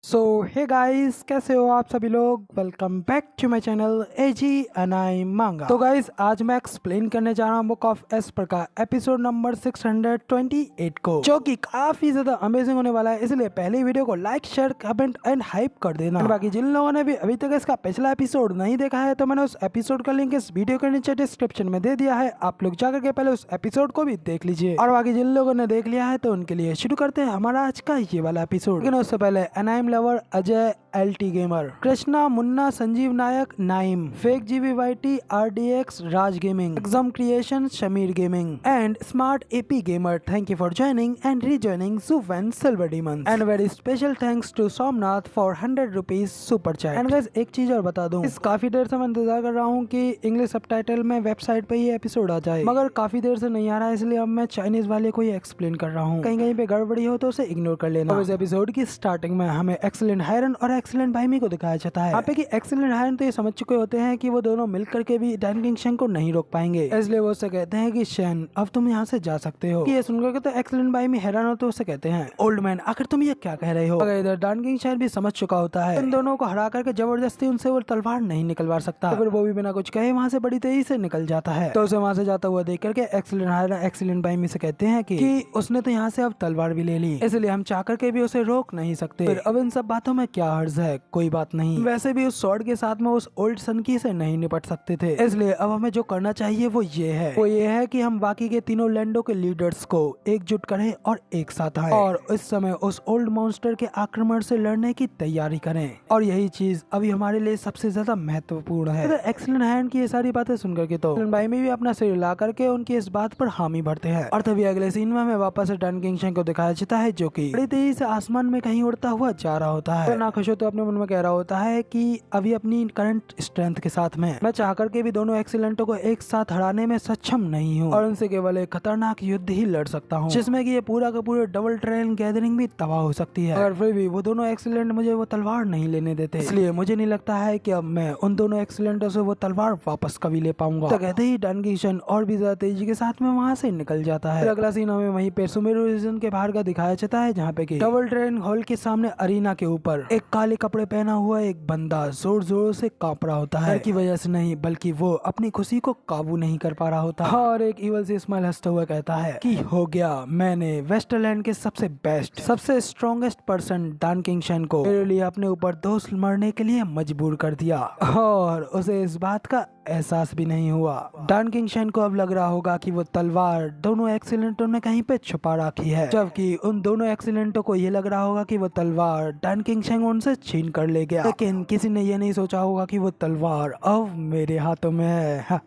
सो hey guys, कैसे हो आप सभी लोग। Welcome back to my channel AG anime manga. तो गाइस, आज मैं एक्सप्लेन करने जा रहा हूँ बुक ऑफ एस्पर का एपिसोड नंबर 628 को, जो कि काफी ज्यादा अमेजिंग होने वाला है। इसलिए पहले वीडियो को like, share, comment and hype कर देना। बाकी जिन लोगों ने भी अभी तक इसका पिछला एपिसोड नहीं देखा है, तो मैंने उस एपिसोड का लिंक इस वीडियो के नीचे डिस्क्रिप्शन में दे दिया है। आप लोग जाकर के पहले उस एपिसोड को भी देख लीजिए। और बाकी जिन लोगों ने देख लिया है, तो उनके लिए शुरू करते हैं हमारा आज का ये वाला एपिसोड। लेकिन उससे पहले anime lover Ajay, LT gamer Krishna, Munna, Sanjeev Nayak Naeem, fake GBYT, RDX Raj gaming, exam creation Shamir gaming and smart AP gamer, thank you for joining and rejoining Zuf and Silver Demons and very special thanks to Somnath for 100 rupees super chat. And guys, एक चीज और बता दूं, इस काफी देर से मैं इंतजार कर रहा हूँ कि इंग्लिश सबटाइटल में वेबसाइट पे ये एपिसोड आ जाए, मगर काफी देर से नहीं आ रहा है। इसलिए अब मैं चाइनीज वाले को ही एक्सप्लेन कर रहा हूँ। कहीं कहीं पे गड़बड़ी हो तो उसे इग्नोर कर लेना। इस एपिसोड की स्टार्टिंग में हमें एक्सीलेंट हायरन और एक्सीलेंट भाईमी को दिखाया जाता है। यहाँ पे कि एक्सीलेंट हायरन तो ये समझ चुके होते हैं कि वो दोनों मिलकर के भी डैन किंग शेन को नहीं रोक पाएंगे। इसलिए वो उससे कहते हैं कि शेन, अब तुम यहाँ से जा सकते हो। ये सुनकर के तो एक्सीलेंट भाईमी हैरान होते उससे कहते हैं, ओल्ड मैन, आखिर तुम ये क्या कह रहे हो। अगर इधर डैन किंग शेन भी समझ चुका होता है इन दोनों को हरा करके जबरदस्ती उनसे वो तलवार नहीं निकलवा सकता, तो फिर वो भी बिना कुछ कहे वहाँ से बड़ी तेजी से निकल जाता है। तो उसे वहाँ से जाता हुआ देख करके एक्सीलेंट हायरन एक्सीलेंट भाईमी से कहते हैं कि उसने तो यहाँ से अब तलवार भी ले ली, इसलिए हम चाह करके भी उसे रोक नहीं सकते। फिर अब इन सब बातों में क्या हर्ज है, कोई बात नहीं। वैसे भी उस स्वॉर्ड के साथ में उस ओल्ड सनकी से नहीं निपट सकते थे, इसलिए अब हमें जो करना चाहिए वो ये है कि हम बाकी के तीनों लैंडो के लीडर्स को एकजुट करें और एक साथ आए और इस समय उस ओल्ड मॉन्स्टर के आक्रमण से लड़ने की तैयारी करें। और यही चीज अभी हमारे लिए सबसे ज्यादा महत्वपूर्ण है। एक्सीलेंट हैंड की ये सारी बातें सुनकर के तो भाई में भी अपना सिर हिला करके उनकी इस बात पर हामी भरते हैं। और तभी अगले सीन में हमें वापस से डैन किंग शेन को दिखाया जाता है, जो कि बड़ी तेजी से आसमान में कहीं उड़ता हुआ जा रहा होता है। तो नाखुश तो अपने मन में कह रहा होता है कि अभी अपनी करंट स्ट्रेंथ के साथ में मैं चाह करके भी दोनों एक्सीलेंटों को एक साथ हराने में सक्षम नहीं हूँ और उनसे केवल एक खतरनाक युद्ध ही लड़ सकता हूँ, जिसमें कि ये पूरा का पूरा डबल ट्रेन गैदरिंग भी तबाह हो सकती है। अगर फिर भी वो दोनों एक्सीलेंट मुझे वो तलवार नहीं लेने देते, इसलिए मुझे नहीं लगता है कि अब मैं उन दोनों एक्सीलेंटों से वो तलवार वापस कभी ले पाऊंगा। तो कहते ही डैन किंग शेन और भी ज्यादा तेजी के साथ में वहाँ से निकल जाता है। फिर अगला सीन हमें वहीं पे सुमेरु रीजन के बाहर का दिखाया जाता है, जहाँ पे डबल ट्रेन हॉल के सामने अरीना के ऊपर एक काले कपड़े पहना हुआ एक बंदा जोर जोर से कांप रहा होता है, की वजह से नहीं बल्कि वो अपनी खुशी को काबू नहीं कर पा रहा होता। और एक इवल से स्माइल हंसता हुआ कहता है कि हो गया, मैंने वेस्टरलैंड के सबसे बेस्ट, सबसे strongest person Dan king Shane को मेरे लिए अपने ऊपर दोस्त मरने के लिए मजबूर कर दिया और उसे इस बात का एहसास भी नहीं हुआ। डैन किंग शेन को अब लग रहा होगा कि वो तलवार दोनों एक्सीलेंटों ने कहीं पे छुपा रखी है, जबकि उन दोनों एक्सीलेंटों को ये लग रहा होगा कि वो तलवार डैन किंग शेन उनसे छीन कर ले गया। लेकिन किसी ने ये नहीं सोचा होगा कि वो तलवार अब मेरे हाथों में है।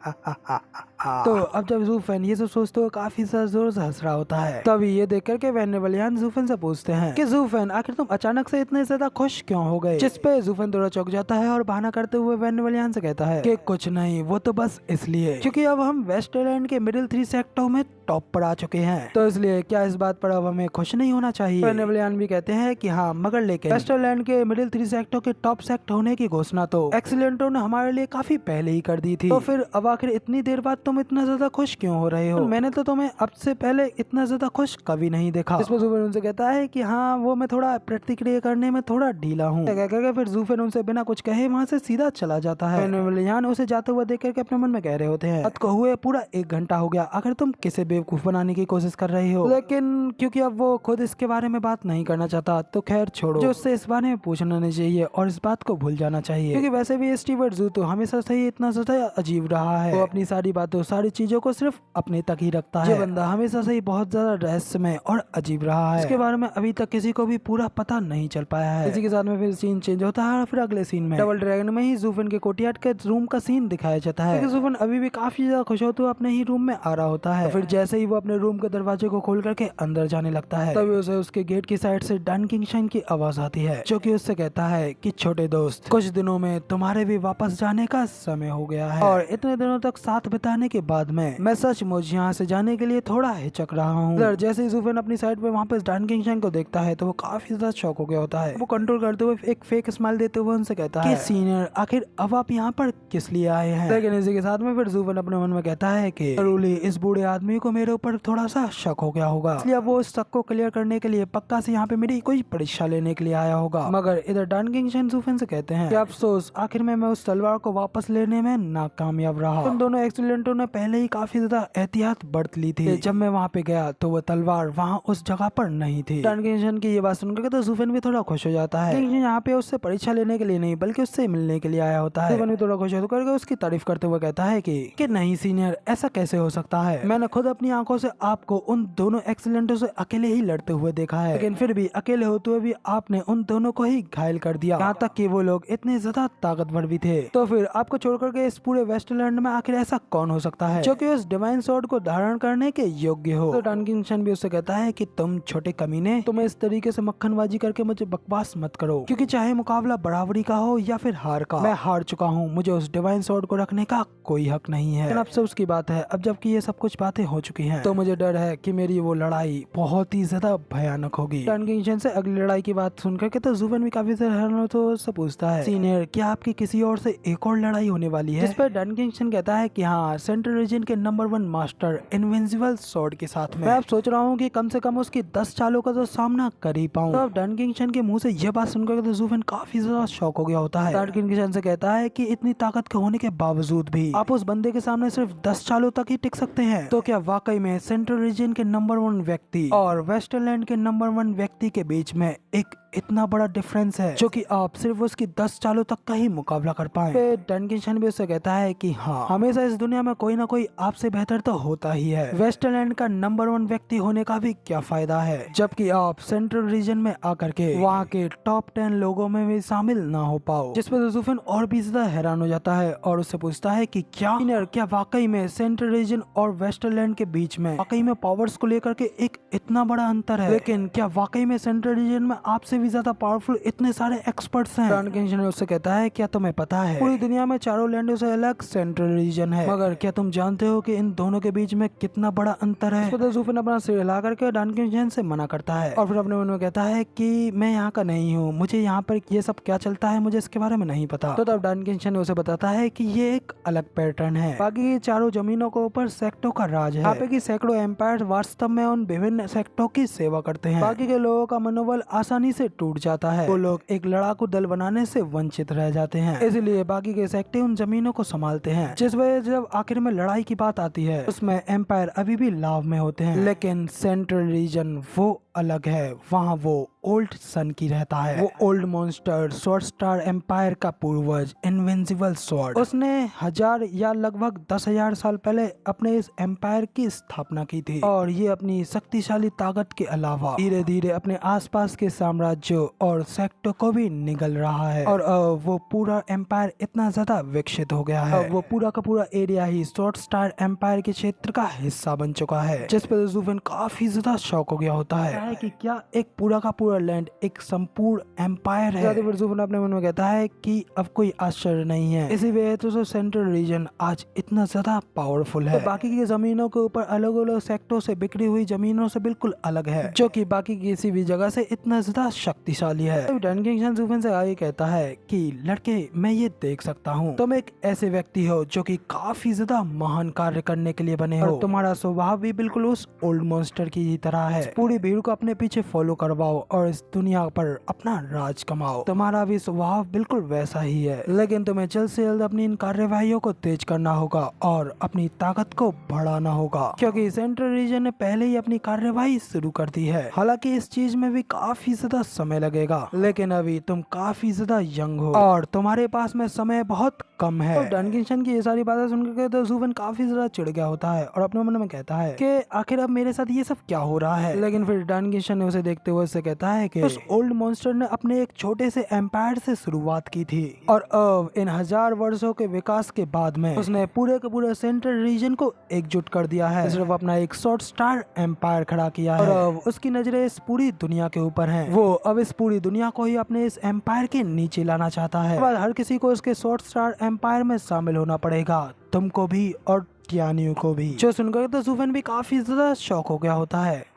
तो अब जब ज़ूफेन ये सब सोचते हुए काफी ज्यादा जोर से हंस रहा होता है, तभी ये देख करके वेनेवलियान ज़ूफेन से पूछते हैं कि ज़ूफेन, आखिर तुम अचानक से इतने ज्यादा खुश क्यों हो गए। जिस पे ज़ूफेन थोड़ा चौंक जाता है और बहाना करते हुए वेनेवलियान से कहता है कि कुछ नहीं, वो तो बस इसलिए क्योंकि अब हम वेस्टरलैंड के मिडिल 3 सेक्टरों में टॉप पर आ चुके हैं, तो इसलिए क्या इस बात पर अब हमें खुश नहीं होना चाहिए। वेनेवलियान भी कहते हैं कि हाँ, मगर लेकिन वेस्टरलैंड के मिडिल 3 सेक्टर के टॉप सेक्टर होने की घोषणा तो एक्सीलेंटों ने हमारे लिए काफी पहले ही कर दी थी, तो फिर अब आखिर इतनी देर बाद तुम इतना ज्यादा खुश क्यों हो रहे हो। मैंने तो तुम्हें अब से पहले इतना ज्यादा खुश कभी नहीं देखा। इस पर ज़ूफेन उनसे कहता है कि हाँ, वो मैं थोड़ा प्रतिक्रिया करने में थोड़ा ढीला हूँ। फिर ज़ूफेन उनसे बिना कुछ कहे वहाँ से सीधा चला जाता है। वेनेवलियान उसे जाते हुए देख करके अपने मन में कह रहे होते हैं, बात को हुए पूरा 1 घंटा हो गया, अगर तुम किसे बेवकूफ बनाने की कोशिश कर रही हो। लेकिन क्योंकि अब वो खुद इसके बारे में बात नहीं करना चाहता, तो खैर छोड़ो, जो उससे इस बारे में पूछना नहीं चाहिए और इस बात को भूल जाना चाहिए, क्योंकि वैसे भी स्टीवर्ट ज़ू तो हमेशा से ही इतना ज्यादा अजीब रहा है। वो अपनी सारी बातों, सारी चीजों को सिर्फ अपने तक ही रखता है। ये बंदा हमेशा से ही बहुत ज्यादा रहस्यमय और अजीब रहा है, इसके बारे में अभी तक किसी को भी पूरा पता नहीं चल पाया है। इसी के साथ में फिर सीन चेंज होता है और फिर अगले सीन में डबल ड्रैगन में ही ज़ूफेन के कोर्टयार्ड के रूम का सीन दिखाया जाता है। ज़ूफेन अभी भी काफी ज्यादा खुश होते हुए अपने ही रूम में आ रहा होता है। फिर जैसे ही वो अपने रूम के दरवाजे को खोल करके अंदर जाने लगता है, तभी उसे उसके गेट की साइड से डैन किंग शेन की आवाज आती है, जो कि उससे कहता है कि छोटे दोस्त, कुछ दिनों में तुम्हारे भी वापस जाने का समय हो गया है और इतने दिनों तक साथ बिताने जाने के बाद मैं सचमुच यहाँ से जाने के लिए थोड़ा हिचक रहा हूँ। जैसे ही ज़ूफेन अपनी साइड पे वहाँ पे डन किंगशन को देखता है तो वो काफी ज्यादा शॉक हो गया होता है। वो कंट्रोल करते हुए एक फेक स्माइल देते हुए उनसे कहता है कि सीनियर आखिर अब आप यहाँ पर किस लिए आए हैं। लेकिन इसी के साथ में फिर ज़ूफेन अपने मन में कहता है कि जरूरी इस बूढ़े आदमी को मेरे ऊपर थोड़ा सा शक हो गया होगा, इसलिए वो इस शक को क्लियर करने के लिए पक्का से यहाँ पे मेरी कोई परीक्षा लेने के लिए आया होगा। मगर इधर डन किंगशन ज़ूफेन से कहते हैं कि अफसोस आखिर में मैं उस तलवार को वापस लेने में नाकामयाब रहा। उन दोनों एक्सीडेंटों ने पहले ही काफी ज्यादा एहतियात बरत ली थी। जब मैं वहाँ पे गया तो वो तलवार वहाँ उस जगह पर नहीं थी। डन किंगशन की ये बात सुनकर तो ज़ूफेन भी थोड़ा खुश हो जाता है। किंगशन यहाँ पे उससे परीक्षा लेने के लिए नहीं बल्कि उससे मिलने के लिए आया होता है। ज़ूफेन भी थोड़ा खुश होकर उसकी तारीफ करते हुए कहता है कि नहीं सीनियर, ऐसा कैसे हो सकता है, मैंने खुद अपनी आंखों से आपको उन दोनों एक्सीडेंटों से अकेले ही लड़ते हुए देखा है, लेकिन फिर भी अकेले होते हुए भी आपने उन दोनों को ही घायल कर दिया, यहाँ तक कि वो लोग इतने ज्यादा ताकतवर भी थे। तो फिर आपको छोड़कर के इस पूरे वेस्टलैंड में आखिर ऐसा कौन हो सकता है जो कि उस डिवाइन स्वॉर्ड को धारण करने के योग्य हो। तो डन किंगशन भी उससे कहता है कि तुम छोटे कमीने, तुम इस तरीके से मक्खनबाजी करके मुझे बकवास मत करो, क्योंकि चाहे मुकाबला बराबरी का हो या फिर हार का, मैं हार चुका हूँ। मुझे उस डिवाइन स्वॉर्ड को रखने का कोई हक नहीं है। लेकिन अफसोस की बात है, अब जबकि ये सब कुछ बातें हो चुकी हैं, तो मुझे डर है कि मेरी वो लड़ाई बहुत ही ज्यादा भयानक होगी। डन किंगशन से अगली लड़ाई की बात सुनकर के तो ज़ूफेन भी काफी हैरान तो उससे पूछता है, सीनियर क्या आपकी किसी और से एक और लड़ाई होने वाली है? जिस पर डन किंगशन कहता है कि हाँ, सेंट्रल रीजन के नंबर 1 मास्टर इनविंसिबल स्वॉर्ड के साथ में मैं अब सोच रहा हूँ कि कम से कम उसकी 10 चालों का तो सामना कर ही पाऊँ। तो अब डन किंगशन के मुंह से यह बात सुनकर तो ज़ूफेन काफी ज्यादा शॉक हो गया होता है। डन किंगशन से कहता है कि इतनी ताकत के होने के बावजूद भी आप उस बंदे के सामने सिर्फ 10 चालों तक ही टिक सकते हैं, तो क्या वाकई में सेंट्रल रीजन के नंबर 1 व्यक्ति और वेस्टरलैंड के नंबर 1 व्यक्ति के बीच में एक इतना बड़ा डिफरेंस है जो कि आप सिर्फ उसकी 10 चालों तक का ही मुकाबला कर पाए? फिर डन किंगशन भी उससे कहता है कि हाँ, हमेशा इस दुनिया में कोई ना कोई आपसे बेहतर तो होता ही है। वेस्टरलैंड का नंबर 1 व्यक्ति होने का भी क्या फायदा है जबकि आप सेंट्रल रीजन में आकर के वहाँ के टॉप 10 लोगों में भी शामिल ना हो पाओ। जिस पर ज़ूफेन और भी ज्यादा हैरान हो जाता है और उससे पूछता है कि क्या वाकई में सेंट्रल रीजन और वेस्टरलैंड के बीच में वाकई में पावर्स को लेकर के एक इतना बड़ा अंतर है, लेकिन क्या वाकई में सेंट्रल रीजन में आपसे भी ज्यादा पावरफुल इतने सारे एक्सपर्ट्स हैं? डन किंगशन उससे कहता है क्या तुम्हें पता है पूरी दुनिया में चारों लैंडों से अलग सेंट्रल रीजन है, मगर क्या तुम जानते हो कि इन दोनों के बीच में कितना बड़ा अंतर है? तो ज़ूफेन अपना सिर हिला करके डन किंगशन से मना करता है और फिर अपने मन में कहता है कि मैं यहाँ का नहीं हूँ, मुझे यहाँ पर ये सब क्या चलता है मुझे इसके बारे में नहीं पता। तो तब डन किंगशन उसे बताता है कि ये एक अलग पैटर्न है, बाकी चारों जमीनों के ऊपर सेक्टों का राज है। यहाँ पे की सैकड़ों एम्पायर वास्तव में उन विभिन्न सेक्टों की सेवा करते हैं। बाकी के लोगों का मनोबल आसानी से टूट जाता है, वो लोग एक लड़ाकू दल बनाने से वंचित रह जाते हैं, इसलिए बाकी के सेक्टे उन जमीनों को संभालते हैं। जिस वजह से जब आखिर में लड़ाई की बात आती है उसमें एम्पायर अभी भी लाभ में होते हैं, लेकिन सेंट्रल रीजन वो अलग है, वहाँ वो ओल्ड सन की रहता है। वो old monster sword star empire का पूर्वज इनविंसिबल स्वॉर्ड, उसने 1000 या लगभग 10,000 साल पहले अपने इस एम्पायर की स्थापना की थी और ये अपनी शक्तिशाली ताकत के अलावा धीरे धीरे अपने आसपास के साम्राज्यों और सेक्टों को भी निगल रहा है और वो पूरा एम्पायर इतना ज्यादा विकसित हो गया है, वो पूरा का पूरा एरिया ही स्वॉर्ड स्टार एम्पायर के क्षेत्र का हिस्सा बन चुका है। जिस पर ज़ूफेन काफी ज्यादा शॉक हो गया होता है कि क्या एक पूरा का पूरा लैंड एक संपूर्ण एम्पायर है। ज़ूफेन अपने मन में कहता है कि अब कोई आश्चर्य नहीं है, इसी वजह से सेंट्रल रीजन आज इतना ज्यादा पावरफुल है। तो बाकी की जमीनों के ऊपर अलग अलग सेक्टरों से बिखरी हुई जमीनों से बिल्कुल अलग है, जो कि बाकी किसी भी जगह से इतना ज्यादा शक्तिशाली है। तो डन किंगशन ज़ूफेन से आगे कहता है कि लड़के मैं ये देख सकता हूँ तुम एक ऐसे व्यक्ति हो जो कि काफी ज्यादा महान कार्य करने के लिए बने हो, तुम्हारा स्वभाव भी बिल्कुल उस ओल्ड मॉन्स्टर की ही तरह है। पूरी भीड़ को अपने पीछे फॉलो करवाओ और इस दुनिया पर अपना राज कमाओ, तुम्हारा भी स्वभाव बिल्कुल वैसा ही है, लेकिन तुम्हें जल्द से जल्द अपनी इन कार्यवाहियों को तेज करना होगा और अपनी ताकत को बढ़ाना होगा, क्योंकि सेंट्रल रीजन ने पहले ही अपनी कार्यवाही शुरू कर दी है। हालांकि इस चीज में भी काफी ज्यादा समय लगेगा, लेकिन अभी तुम काफी ज्यादा यंग हो और तुम्हारे पास में समय बहुत कम है। तो डन किंगशन की ये सारी बातें सुनकर तो ज़ूफेन काफी ज्यादा चिढ़ गया होता है और अपने मन में कहता है कि आखिर अब मेरे साथ ये सब क्या हो रहा है। लेकिन फिर डन किंगशन ने उसे देखते हुए उससे कहता है कि उस ओल्ड मॉन्स्टर ने अपने एक छोटे से एम्पायर से शुरुआत की थी और अब इन 1000 वर्षों के विकास के बाद में उसने पूरे के पूरे सेंट्रल रीजन को एकजुट कर दिया है, सिर्फ अपना एक स्वॉर्ड स्टार एम्पायर खड़ा किया है और अब उसकी नजरें इस पूरी दुनिया के ऊपर हैं। वो अब इस पूरी दुनिया को ही अपने इस एम्पायर के नीचे लाना चाहता है। हर किसी को इसके स्वॉर्ड स्टार एम्पायर में शामिल होना पड़ेगा, तुमको भी और टियान्यू को भी, जो सुनकर तो सुफन भी काफी ज्यादा शॉक हो गया होता है।